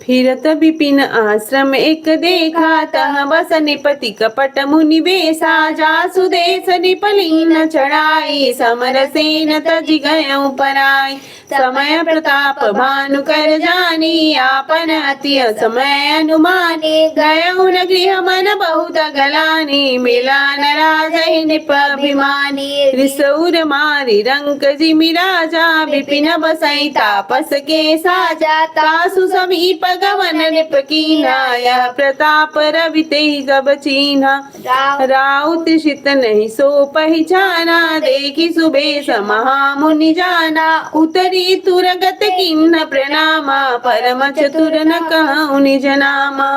फिरत विपिन आश्रम एक देखा, तह बस निपति कपट मुनि बेसा, जासु देश निपलीन चढ़ाई, समर सेन तजि गयउ पराई। समय प्रताप भानु कर जानी, आपन अति समय अनुमानी, गयउ न गृह मन बहुत गलानी, मिला न राजहि निप अभिमानी। रिसउर मारि रंक जिमि राजा, विपिन बसई तापस के साजा, तासु समीप गवन निप कीन्हा, यह प्रताप रवि तेहि सब चीन्हा। राउत शित नहीं सो पहिचाना, देखि सुबेश महामुनि जाना, उतरी तुरगत किन्ह प्रणामा, परम चतुर न कहउँ निज नामा।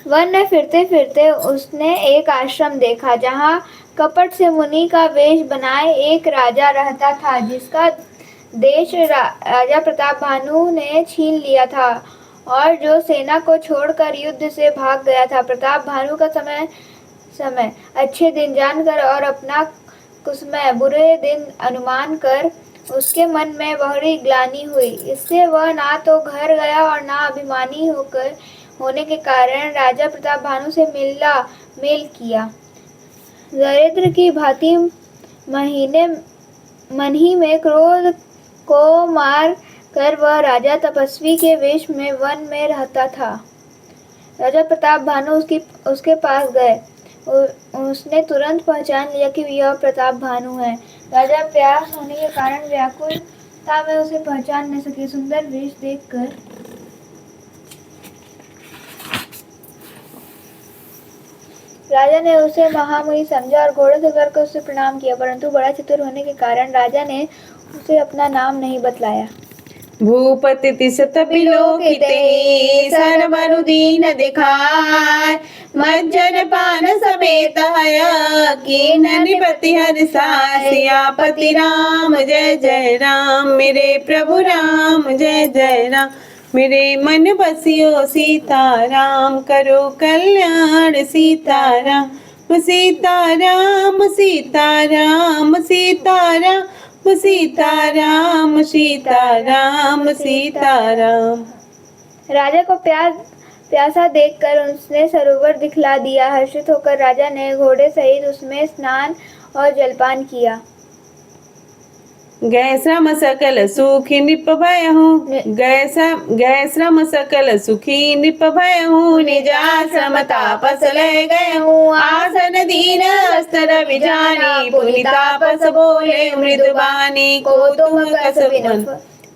वन में फिरते फिरते उसने एक आश्रम देखा, जहाँ कपट से मुनि का वेश बनाए एक राजा रहता था, जिसका देश राजा प्रताप भानु ने छीन लिया था और जो सेना को छोड़कर युद्ध से भाग गया था। प्रताप भानु का समय अच्छे दिन जानकर और अपना कुसमय बुरे दिन अनुमान कर उसके मन में बड़ी ग्लानि हुई। इससे वह ना तो घर गया और ना अभिमानी होने के कारण राजा प्रताप भानु से मेल किया। दरिद्र की भांति मन ही में क्रोध को मार कर वह राजा तपस्वी के वेश में वन में रहता था। राजा प्रताप भानु उसके पास गए। उसने तुरंत पहचान लिया कि यह प्रताप भानु है। राजा प्यास होने के कारण व्याकुलता में उसे पहचान न सके। सुंदर वेश देखकर राजा ने उसे महामुनि समझा और घोड़े से उतरकर उसे प्रणाम किया, परंतु बड़ा चतुर होने के कारण राजा ने उसे अपना नाम नहीं बतलाया। भूपति तिसत बिलोकिते, सरवरु दीन दिखाय, मज्जन पान समेत हय, कीन निपति हर्षाय। सियापति राम जय जय राम, मेरे प्रभु राम जय जय राम, मेरे मन बसियो सीताराम, करो कल्याण सीताराम। सीताराम सीताराम सीताराम सीताराम सीताराम सीताराम। राजा को प्यासा देखकर उसने सरोवर दिखला दिया। हर्षित होकर राजा ने घोड़े सहित उसमें स्नान और जलपान किया। गए श्रम सकल सुखी निप भयहु, गए श्रम सकल सुखी निप भयहु, निज आश्रम तापस ले गयहु। आसन दीन अस्तर विजानी, पुनि तापस बोले मृदुबानी। को तुम कस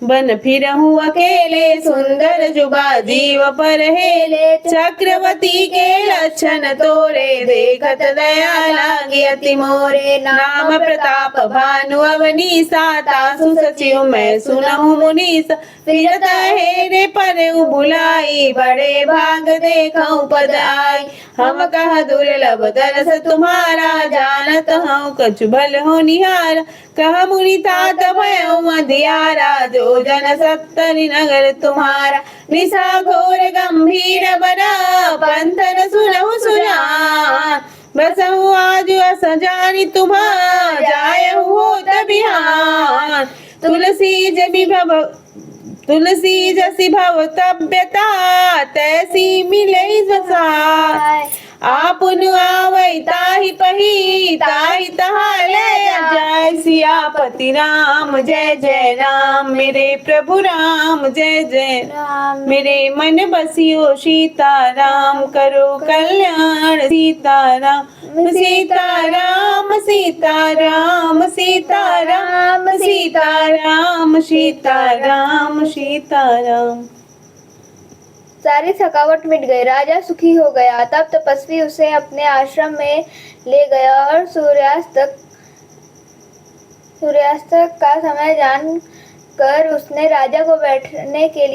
बन फिरहु अकेले, सुंदर जुबा जीव पर हेले। चक्रवती के लक्षण तोरे, देखत दया लागी अति मोरे। नाम प्रताप भानु अवनीसा, तासु सचिव मैं सुनहु मुनीसा। फिरत हेरे पर बुलाई, बड़े भाग देखहु पद आई। हम कह दुर्लभ दरस तुम्हारा, जानत हूँ कछु भल हो निहारा। कह मुनि तात भयउ अधियारा, जो जन सत्तरि नगर तुम्हारा। निशा घोर गंभीर बना, पंथन सुनहु सुजान। बसहु आज अस जानि तुम्हारा, जायहु होत बिहान। तुलसी जसी भव तब्यता, तैसी मिलई जसाय। आपुन आवै ताहि पही, ताहि तहाँ ले जाय। सियापति राम जय जय राम, मेरे प्रभु राम जय जय राम, मेरे मन बसियो सीताराम। करो कल्याण सीताराम सीताराम सीताराम सीताराम सीताराम सीताराम सीताराम। सारी थकावट मिट गई। राजा सुखी हो गया। तब तपस्वी उसे अपने आश्रम में ले गया और सूर्यास्त का समय जानकर उसने राजा को बैठने के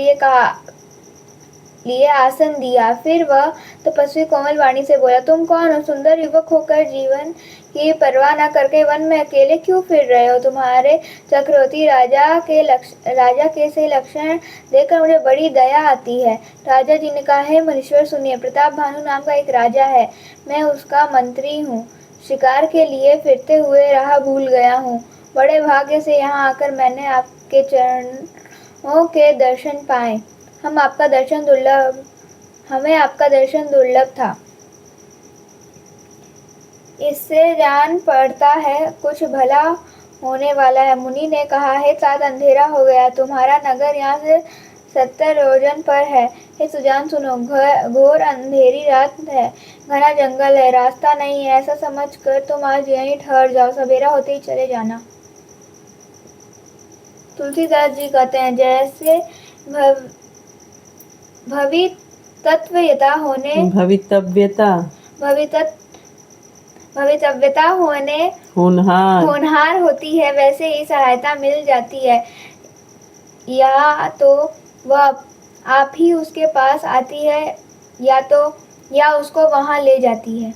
लिए आसन दिया। फिर वह तपस्वी कोमल वाणी से बोला, तुम कौन हो? सुंदर युवक होकर जीवन की परवाह न करके वन में अकेले क्यों फिर रहे हो? तुम्हारे चक्रवर्ती राजा के से लक्षण देखकर मुझे बड़ी दया आती है। राजा जी ने कहा, हे मुनीश्वर सुनिए, प्रताप भानु नाम का एक राजा है। मैं उसका मंत्री हूँ। शिकार के लिए फिरते हुए राह भूल गया हूँ। बड़े भाग्य से यहाँ आकर मैंने आपके चरणों के दर्शन पाए। हमें आपका दर्शन दुर्लभ था। इससे जान पड़ता है कुछ भला होने वाला है। मुनि ने कहा, हे तात, अंधेरा हो गया, तुम्हारा नगर यहाँ से 70 योजन पर है। हे सुजान, सुनो, घोर अंधेरी रात है, घना जंगल है, रास्ता नहीं है, ऐसा समझकर तुम आज यहीं ठहर जाओ, सवेरा होते ही चले जाना। तुलसीदास जी कहते हैं, जैसे भवितव्यता होने होनहार होती है, वैसे ही सहायता मिल जाती है। या तो वह आप ही उसके पास आती है या उसको वहां ले जाती है।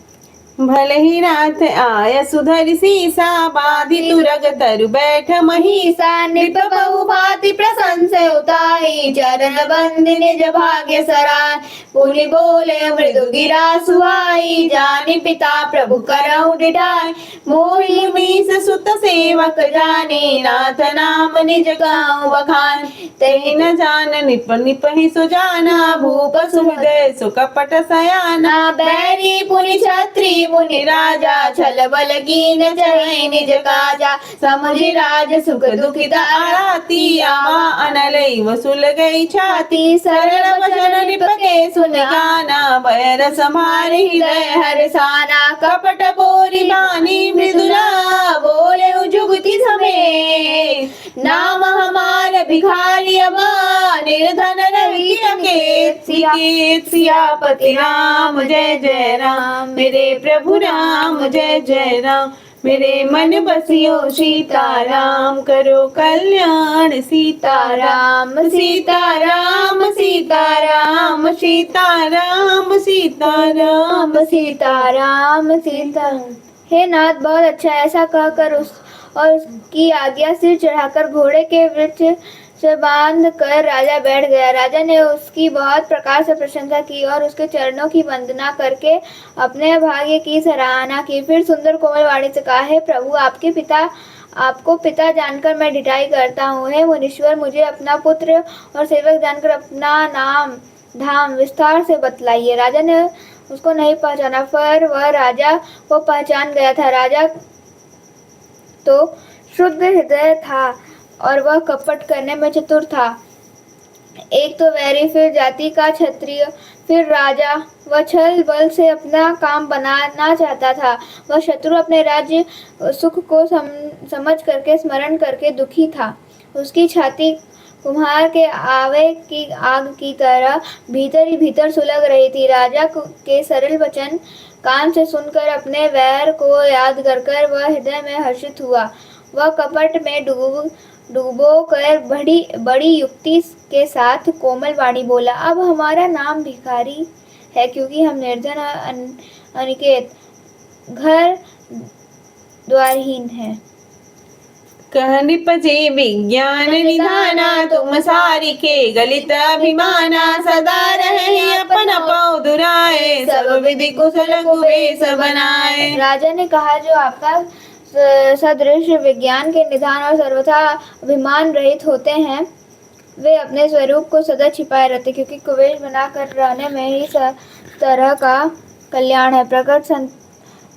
भले ही नाथ आय सुधर सीसा, बाधी तुरग तरु बैठ महिषा, नृप बहु भांति प्रशंस उताई, चरण बंद निज भाग्य सराय। पुनि बोले मृदु गिरा सुहाई, जानि पिता प्रभु करहु डिठाई। मोहि मीस सुत सेवक जाने, नाथ नाम निज गाँव बखान। ते न जान निप निप ही सुजाना, भूप सुहृदय सुकपट सयाना। बैरी पुनि छत्री मुनि राजा, छल बल कीन चढ़ई निज काजा। समुझि राज सुख दुखित आराती, आवा अनलई वसुल गई छाती। सरल वचन निपके सुन गाना, बैर समारे हृदय हरसाना। कपट बोरी बानी मृदुला, बोले जुगति समेत। नाम हमार भिखारी अबा, निर्धन रवि अकेत। सियापति राम जय जय राम, मेरे प्रभु राम जय जय राम। मेरे मन बसियो सीताराम, करो कल्याण सीताराम। सीताराम सीताराम सीताराम सीताराम सीताराम सीताराम। हे नाथ, बहुत अच्छा, ऐसा कहकर उसकी आज्ञा सिर चढ़ाकर घोड़े के वृक्ष से बांध कर राजा बैठ गया। राजा ने उसकी बहुत प्रकार से प्रशंसा की और उसके चरणों की वंदना करके अपने भाग्य की सराहना की। फिर सुंदर कोमल वाणी से कहा, हे प्रभु, आपको पिता जानकर मैं ढिठाई करता हूँ। हे मुनीश्वर, मुझे अपना पुत्र और सेवक जानकर अपना नाम धाम विस्तार से बतलाइए। राजा ने उसको नहीं पहचाना, पर वह राजा को पहचान गया था। राजा तो शुद्ध हृदय था और वह कपट करने में चतुर था। एक तो वैरी, फिर जाति का क्षत्रिय, फिर राजा। वह छल बल से अपना काम बनाना चाहता था। वह शत्रु अपने राज्य सुख को समझ करके स्मरण करके दुखी था। उसकी छाती कुम्हार के आवे की आग की तरह भीतर ही भीतर सुलग रही थी। राजा के सरल वचन कान से सुनकर अपने वैर को याद कर वह हृदय में हर्षित हुआ। वह कपट में डूबो कर बड़ी युक्ति के साथ कोमल वाणी बोला, अब हमारा नाम भिखारी है, क्योंकि हम निर्धन अनिकेत घर द्वारहीन है। कह निपजे विज्ञान निधाना, तुम सारी के गलित अभिमाना। सदा रहे अपन पौ दुराए, सब विधि कुशल कुबेश बनाए। राजा ने कहा, जो आपका सदृश विज्ञान के निधान और सर्वथा अभिमान रहित होते हैं, वे अपने स्वरूप को सदा छिपाए रहते, क्योंकि कुबेश बनाकर रहने में ही तरह का कल्याण है। प्रकट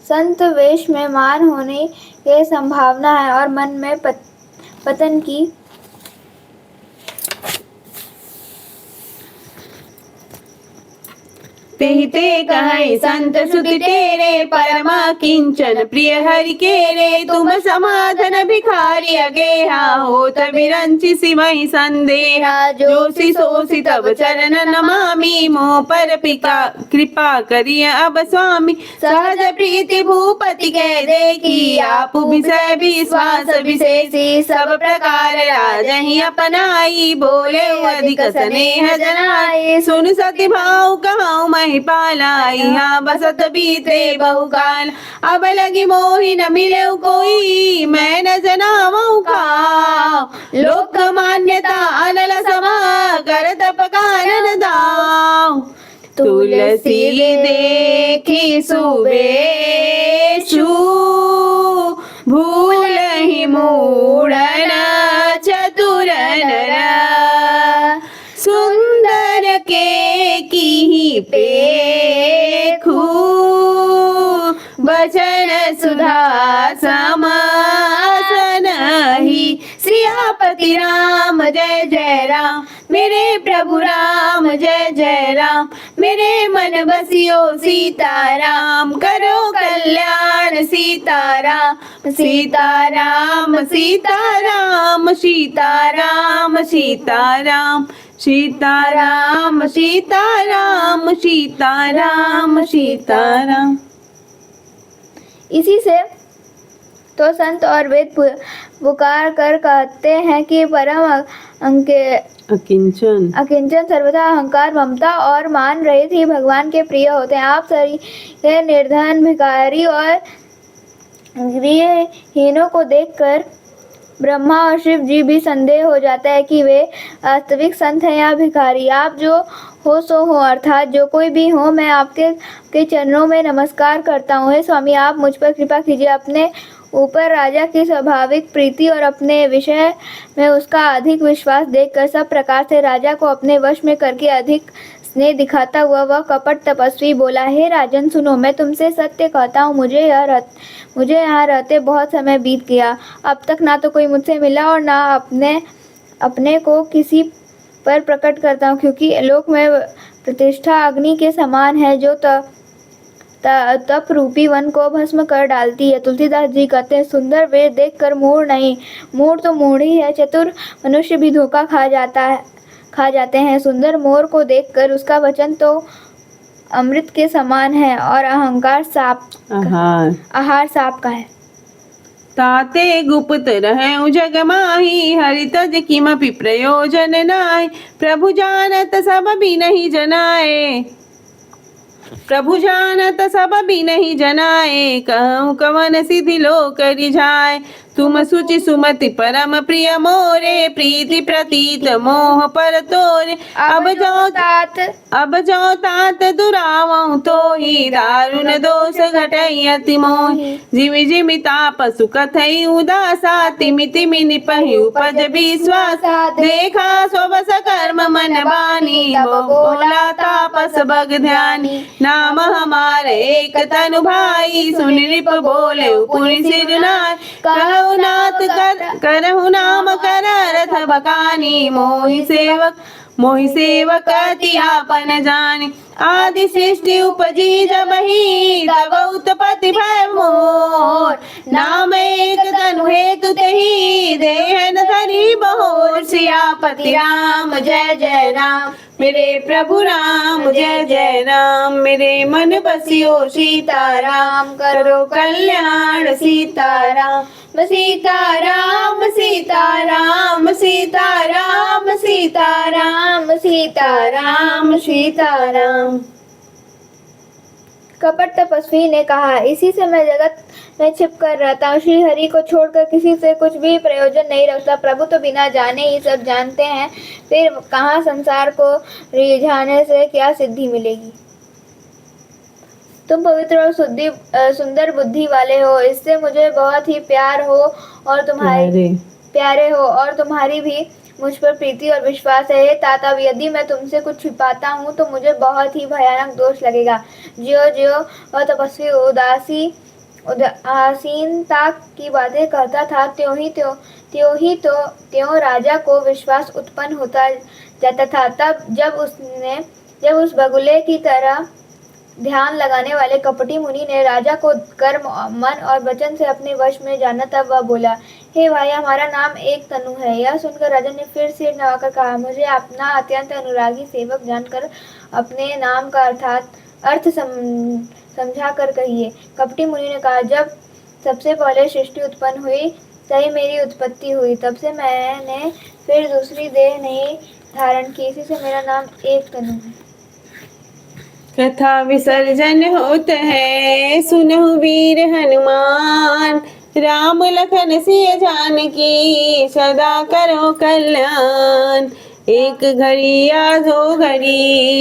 संत वेश में मान होने की संभावना है और मन में पतन की ते कहे संत सुत तेरे, परमा किंचन प्रिय हरि के रे। तुम समाधन भिखारी अगेहा, होत बिरंचि सिमहि संदेहा। जोसि सोसि तब चरण नमामि, मोह पर कृपा करिय अब स्वामी। सहज प्रीति भूपति के देखी, आप विषय विश्वास विशेषी। सब प्रकार राजहि अपनाई, बोले अधिक स्नेह जनाई। सुन सति भाव कहूँ महिपाला, यहाँ बसत बीते बहुकाल। अब लगी मोहि न मिले कोई, मैं न जनावऊ खाओ। लोक मान्यता अनल समा, कर तप कानन दाओ। तुलसी देखी सुबेशु, भूलहि मूढ़न चतुर नर। सुंदर पेखू बचन सुधा समासन ही। सियापति राम जय जय राम, मेरे प्रभु राम जय जय राम, मेरे मन बसियो सीताराम, करो कल्याण सीताराम। सीताराम सीताराम सीताराम सीताराम सीताराम सीताराम सीताराम सीताराम। इसी से तो संत और वेद पुकार कर कहते हैं कि परम अकिंचन सर्वथा अहंकार ममता और मान रहित ही भगवान के प्रिय होते हैं। आप सभी निर्धन भिखारी और गृहहीनों को देखकर ब्रह्मा और शिव जी भी संदेह हो जाता है कि वे वास्तविक संत हैं या भिखारी। आप जो हो सो हो, अर्थात जो कोई भी हो, मैं आपके चरणों में नमस्कार करता हूँ। हे स्वामी, आप मुझ पर कृपा कीजिए। अपने ऊपर राजा की स्वाभाविक प्रीति और अपने विषय में उसका अधिक विश्वास देखकर सब प्रकार से राजा को अपने वश में करके अधिक स्नेह दिखाता हुआ वह कपट तपस्वी बोला, हे राजन सुनो, मैं तुमसे सत्य कहता हूँ, मुझे यहाँ रहते बहुत समय बीत गया। अब तक ना तो कोई मुझसे मिला और ना अपने को किसी पर प्रकट करता हूँ, क्योंकि लोक में प्रतिष्ठा अग्नि के समान है जो तप रूपी वन को भस्म कर डालती है। तुलसीदास जी कहते हैं, सुंदर वेद देखकर मूढ़ नहीं, मूढ़ तो मूढ़ ही है, चतुर मनुष्य भी धोखा खा जाते हैं। सुंदर मोर को देखकर उसका वचन तो अमृत के समान है और अहंकार आहार सांप का है। ताते गुप्त रहें जग माही, हरित किमपि प्रयोजन नाय। प्रभु जानत सब भी नहीं जनाए, प्रभु जानत सब भी नहीं जनाए। कहूँ कवन सिद्धि लोक रिझाए, तुम सुचि सुमति परम प्रिय मोरे। प्रीति प्रतीत मोह पर तोरे, अब जो तात दुरावं तो ही। दारुण दोष घटई अति मोहि, जिमि जिमि तापसु कथई उदासा। तिमि तिमि निपहि उपज विश्वासा, देखा स्वबस कर्म मन बानी। बोला तापस बग ध्यानी, नाम हमारे एक तनु भाई। सुन नृप बोले पुनि सिर नाय, कहु नाथ करहु नाम कर रथ बकानी। मोहि सेवक अति आपन जानी, आदि सृष्टि उपजी जबहि। तब उत्पत्ति भय मोर, नाम एक तनु हेतु तेहि। देहन धरि बहोर, सियापति राम जय जय राम, मेरे प्रभु राम जय जय राम। मेरे मन बसियो सीताराम, करो कल्याण सीताराम। सीताराम सीताराम सीताराम सीताराम सीताराम सीताराम। कपट तपस्वी ने कहा, इसी से मैं जगत में छिप कर रहता हूँ। श्री हरि को छोड़कर किसी से कुछ भी प्रयोजन नहीं रखता। प्रभु तो बिना जाने ही सब जानते हैं, फिर कहाँ संसार को रिझाने से क्या सिद्धि मिलेगी। तुम पवित्र और सुंदर बुद्धि वाले हो, इससे मुझे बहुत ही प्यारे हो और तुम्हारी भी मुझ पर प्रीति और विश्वास है। हे तात, अब यदि मैं तुमसे कुछ छिपाता हूँ तो मुझे बहुत ही भयानक दोष लगेगा। ज्यो ज्यो वह तपस्वी उदासीनता की बातें कहता था, त्यों राजा को विश्वास उत्पन्न होता जाता था। तब जब उस बगुले की तरह ध्यान लगाने वाले कपटी मुनि ने राजा को कर्म, मन और वचन से अपने वश में जाना, तब वह बोला, हे भाई, हमारा नाम एक तनु है। यह सुनकर राजा ने फिर सिर नवाकर कहा, मुझे अपना अत्यंत अनुरागी सेवक जानकर अपने नाम का अर्थ समझा कर कहिए। कपटी मुनि ने कहा, जब सबसे पहले सृष्टि उत्पन्न हुई तभी मेरी उत्पत्ति हुई, तब से मैंने फिर दूसरी देह नहीं धारण की, इसी से मेरा नाम एक तनु है। कथा विसर्जन होत है, सुनहु वीर हनुमान। राम लखन सिय जानकी, सदा करो कल्याण। एक घड़ी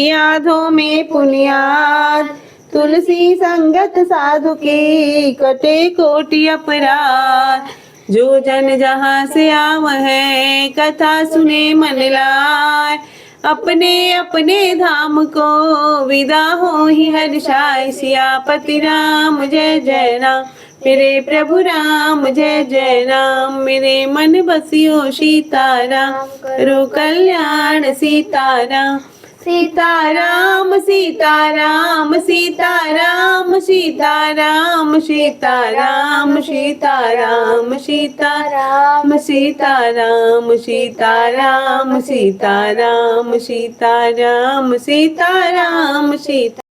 यादों में पुनियाद। तुलसी संगत साधु की, कटे कोटि अपराध। जो जन जहाँ से आव है, कथा सुने मन लाय। अपने अपने धाम को विदा हो ही हर्षाय। सियापति राम जय जय राम, मेरे प्रभु राम जय जय राम। मेरे मन बसियो सीताराम, करो कल्याण सीताराम। सीताराम सीताराम सीताराम सीताराम सीताराम सीताराम सीताराम सीताराम सीताराम सीताराम सीताराम सीताराम सीता